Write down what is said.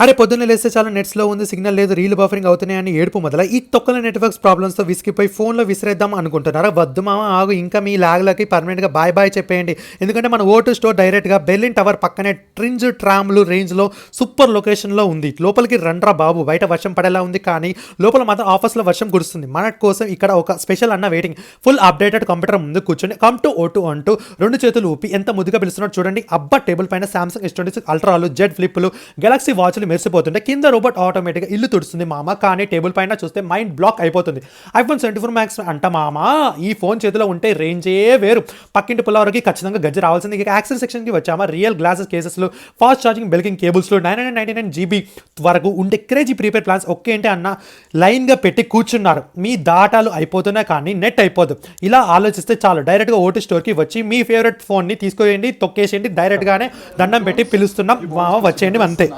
అరే పొద్దున్న లేస్తే చాలా నెట్స్లో ఉంది, సిగ్నల్ లేదు, రీల్ బఫరింగ్ అవుతున్నాయని ఏడుపు మొదల ఈ తొక్కల నెట్వర్క్స్ ప్రాబ్లమ్స్తో విసిగిపోయి ఫోన్లో విసిరేద్దాం అనుకుంటున్నారా? వద్దు మామ, ఆగు. ఇంకా మీ లాగ్లకి పర్మనెంట్గా బాయ్ బాయ్ చెప్పేయండి. ఎందుకంటే మన ఓటు స్టోర్ డైరెక్ట్గా బెర్లిన్ టవర్ పక్కనే ట్రింజ్ ట్రామ్లు రేంజ్లో సూపర్ లొకేషన్లో ఉంది. లోపలికి రండ్రా బాబు. బయట వర్షం పడేలా ఉంది, కానీ లోపల మాత్రం ఆఫర్స్లో వర్షం కురుస్తుంది. మన కోసం ఇక్కడ ఒక స్పెషల్ అన్న వెయిటింగ్. ఫుల్ అప్డేటెడ్ కంప్యూటర్ ముందు కూర్చొని కమ్ టు ఓటు అంటూ రెండు చేతులు ఊపి ఎంత ముద్దుగా పిలుస్తున్నాడు చూడండి. అబ్బా, టేబుల్ పైన సామ్సంగ్ S26 అల్ట్రాలు, జెడ్ ఫ్లిప్లు, గెలాక్సీ వాచ్లు మెరిసిపోతుంటే కింద రోబోట్ ఆటోమేటిక్గా ఇల్లు తుడుస్తుంది మామ. కానీ టేబుల్ పైన చూస్తే మైండ్ బ్లాక్ అయిపోతుంది. iPhone 74 Max అంట మామ. ఈ ఫోన్ చేతిలో ఉంటే రేంజే వేరు. పక్కింటి పుల్లవరకి ఖచ్చితంగా గజ్జి రావాల్సింది. ఇక యాక్సెస్ సెక్షన్కి వచ్చామా, రియల్ గ్లాసెస్ కేసెస్లు, ఫాస్ట్ ఛార్జింగ్ బెల్కింగ్ కేబుల్స్లో 999 GB వరకు ఉండే క్రేజీ ప్రీపెయిడ్ ప్లాన్స్ ఒకే ఏంటి అన్న లైన్గా పెట్టి కూర్చున్నారు. మీ దాటాలు అయిపోతున్నాయి కానీ నెట్ అయిపోదు. ఇలా ఆలోచిస్తే చాలు, డైరెక్ట్గా ఓటు స్టోర్కి వచ్చి మీ ఫేవరెట్ ఫోన్ని తీసుకోండి, తొక్కేసేయండి, డైరెక్ట్గానే దండం పెట్టి పిలుస్తున్నాం మామ, వచ్చేయండి అంతే.